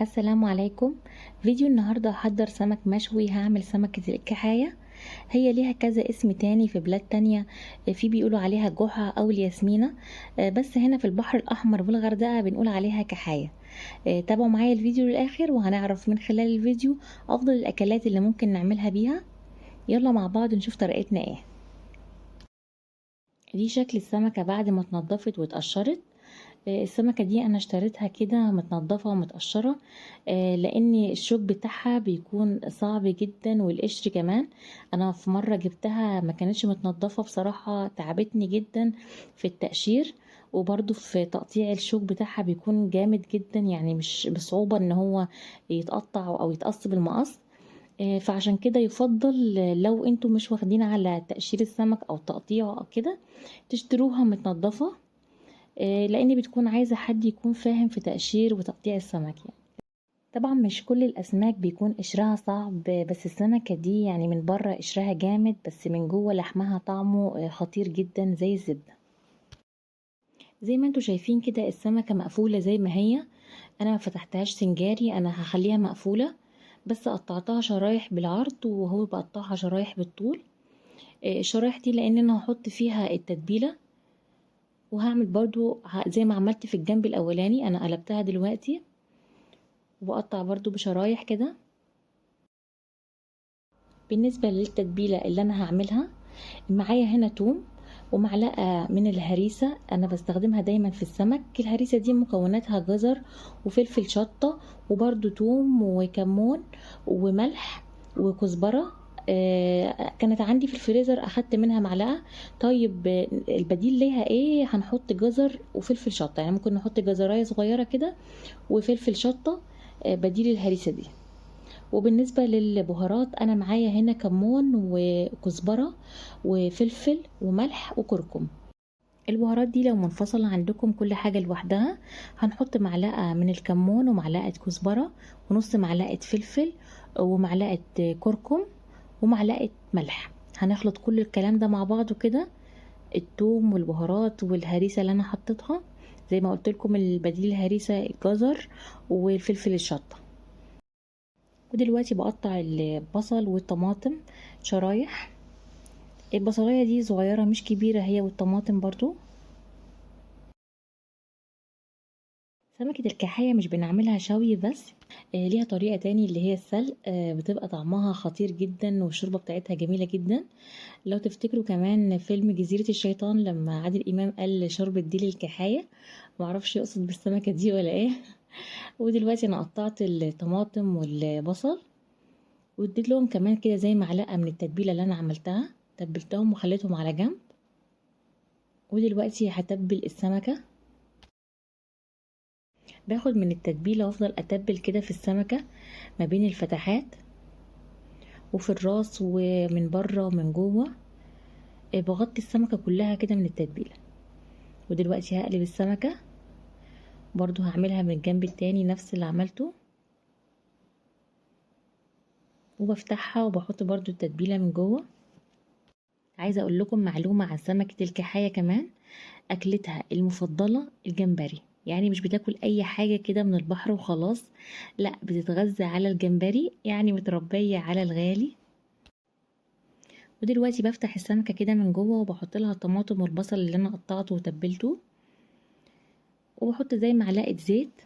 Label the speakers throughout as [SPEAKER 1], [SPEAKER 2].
[SPEAKER 1] السلام عليكم. فيديو النهاردة هحضر سمك مشوي. هعمل سمكة الكحاية. هي ليها كذا اسم تاني في بلاد تانية، في بيقولوا عليها جحا او الياسمينة، بس هنا في البحر الاحمر والغردقة بنقول عليها كحاية. تابعوا معايا الفيديو للاخر وهنعرف من خلال الفيديو افضل الاكلات اللي ممكن نعملها بيها. يلا مع بعض نشوف طريقتنا ايه. دي شكل السمكة بعد ما اتنضفت واتقشرت. السمكة دي انا اشتريتها كده متنضفة ومتقشرة، لان الشوك بتاعها بيكون صعب جدا والقشر كمان. انا في مرة جبتها ما كانتش متنضفة، بصراحة تعبتني جدا في التقشير، وبرضو في تقطيع الشوك بتاعها بيكون جامد جدا، يعني مش بصعوبة ان هو يتقطع او يتقص بالمقص. فعشان كده يفضل لو انتوا مش واخدين على تقشير السمك او تقطيعه او كده تشتروها متنضفة، لاني بتكون عايزة حد يكون فاهم في تقشير وتقطيع السمك يعني. طبعا مش كل الاسماك بيكون قشرها صعب، بس السمكة دي يعني من بره قشرها جامد، بس من جوه لحمها طعمه خطير جدا زي الزبدة. زي ما انتوا شايفين كده السمكة مقفولة زي ما هي. انا ما فتحتهاش سنجاري، انا هخليها مقفولة، بس قطعتها شرايح بالعرض وهو بقطعها شرايح بالطول. الشرايح دي لان انا هحط فيها التتبيلة، وهعمل برضو زي ما عملت في الجنب الاولاني. انا قلبتها دلوقتي وبقطع برضو بشرايح كده. بالنسبة للتتبيلة اللي انا هعملها، معايا هنا توم ومعلقة من الهريسة، انا بستخدمها دايما في السمك. الهريسة دي مكوناتها جزر وفلفل شطة وبرضو توم وكمون وملح وكزبرة. كانت عندي في الفريزر اخدت منها معلقة. طيب البديل ليها ايه؟ هنحط جزر وفلفل شطة، يعني ممكن نحط جزراية صغيرة كده وفلفل شطة، بديل الهريسة دي. وبالنسبة للبهارات انا معايا هنا كمون وكزبرة وفلفل وملح وكركم. البهارات دي لو منفصلة عندكم كل حاجة لوحدها، هنحط معلقة من الكمون ومعلقة كزبرة ونص معلقة فلفل ومعلقة كركم ومعلقة ملح. هنخلط كل الكلام ده مع بعضه كده، التوم والبهارات والهريسة اللي انا حطيتها. زي ما قلت لكم البديل الهريسة الجزر والفلفل الشطة. ودلوقتي بقطع البصل والطماطم شرايح. البصلايه دي صغيره مش كبيره، هي والطماطم برضو. سمكة الكحية مش بنعملها شوي بس، ليها طريقة تاني اللي هي السلق، بتبقى طعمها خطير جدا والشوربة بتاعتها جميلة جدا. لو تفتكروا كمان فيلم جزيرة الشيطان لما عادل إمام قال شوربة ديل الكحية، معرفش يقصد بالسمكة دي ولا ايه. ودلوقتي انا قطعت الطماطم والبصل واديت لهم كمان كده زي معلقة من التتبيلة اللي انا عملتها، تبلتهم وخليتهم على جنب. ودلوقتي هتبل السمكة. باخد من التتبيلة وافضل اتبل كده في السمكة ما بين الفتحات وفي الراس ومن بره ومن جوه. بغطي السمكة كلها كده من التتبيلة. ودلوقتي هقلب السمكة، برضو هعملها من الجنب التاني نفس اللي عملته، وبفتحها وبحط برضو التتبيلة من جوه. عايزة اقول لكم معلومة عن سمكة الكحاية كمان، اكلتها المفضلة الجمبري. يعني مش بتاكل اي حاجة كده من البحر وخلاص، لا بتتغذى على الجمبري، يعني متربية على الغالي. ودلوقتي بفتح السمكة كده من جوه وبحط لها الطماطم والبصل اللي انا قطعته وتبلته، وبحط زي معلقة زيت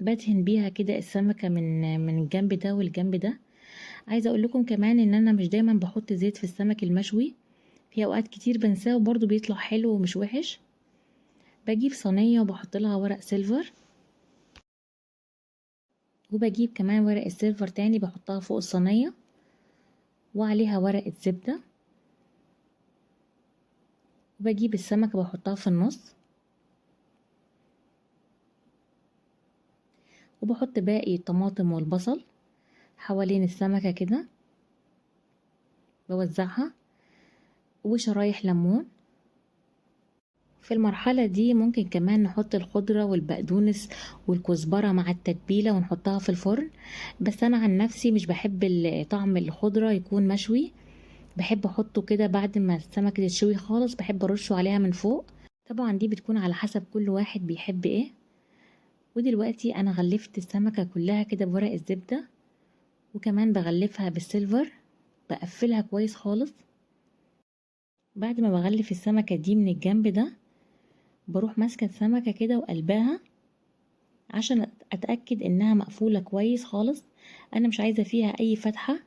[SPEAKER 1] بدهن بيها كده السمكة من الجنب ده والجنب ده. عايزة اقول لكم كمان ان انا مش دايما بحط زيت في السمك المشوي، في اوقات كتير بنساه وبرضه بيطلع حلو ومش وحش. بجيب صينية وبحط لها ورق سيلفر، وبجيب كمان ورق السيلفر تاني بحطها فوق الصينية وعليها ورقة زبدة، وبجيب السمكة بحطها في النص، وبحط باقي الطماطم والبصل حوالين السمكة كده بوزعها، وشرايح ليمون. في المرحلة دي ممكن كمان نحط الخضرة والبقدونس والكزبرة مع التتبيلة ونحطها في الفرن، بس أنا عن نفسي مش بحب طعم الخضرة يكون مشوي، بحب أحطه كده بعد ما السمكة تتشوي خالص، بحب أرشه عليها من فوق. طبعا دي بتكون على حسب كل واحد بيحب ايه. ودلوقتي انا غلفت السمكة كلها كده بورق الزبدة، وكمان بغلفها بالسيلفر، بقفلها كويس خالص. بعد ما بغلف السمكة دي من الجنب ده، بروح ماسكة السمكة كده وقلبها عشان اتأكد انها مقفولة كويس خالص. انا مش عايزة فيها اي فتحة.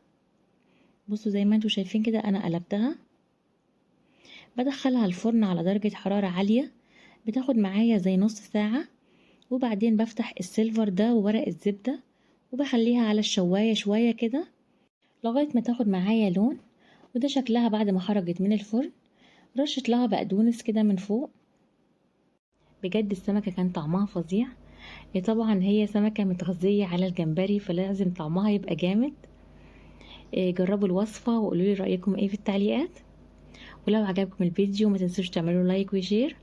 [SPEAKER 1] بصوا زي ما انتوا شايفين كده انا قلبتها. بدخلها الفرن على درجة حرارة عالية، بتاخد معايا زي نص ساعة. وبعدين بفتح السيلفر ده وورق الزبدة وبخليها على الشواية شوية كده لغاية ما تاخد معايا لون. وده شكلها بعد ما خرجت من الفرن. رشت لها بقدونس كده من فوق. بجد السمكة كان طعمها فظيع. طبعا هي سمكة متغذية على الجمبري، فلازم طعمها يبقى جامد. جربوا الوصفة وقولوا لي رأيكم ايه في التعليقات. ولو عجبكم الفيديو ما تنسوش تعملوا لايك وشير.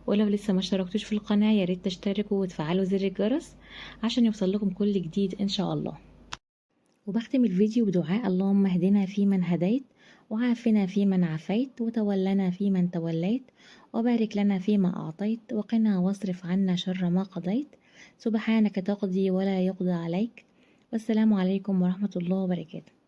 [SPEAKER 1] ولو لسه ما اشتركتوش في القناة يا ريت تشتركوا وتفعلوا زر الجرس عشان يوصل لكم كل جديد ان شاء الله. وبختم الفيديو بدعاء: اللهم اهدنا فيمن هديت، وعافنا فيمن عافيت، وتولنا فيمن توليت، وبارك لنا فيما أعطيت، وقنا واصرف عنا شر ما قضيت. سبحانك تقضي ولا يقضى عليك، والسلام عليكم ورحمة الله وبركاته.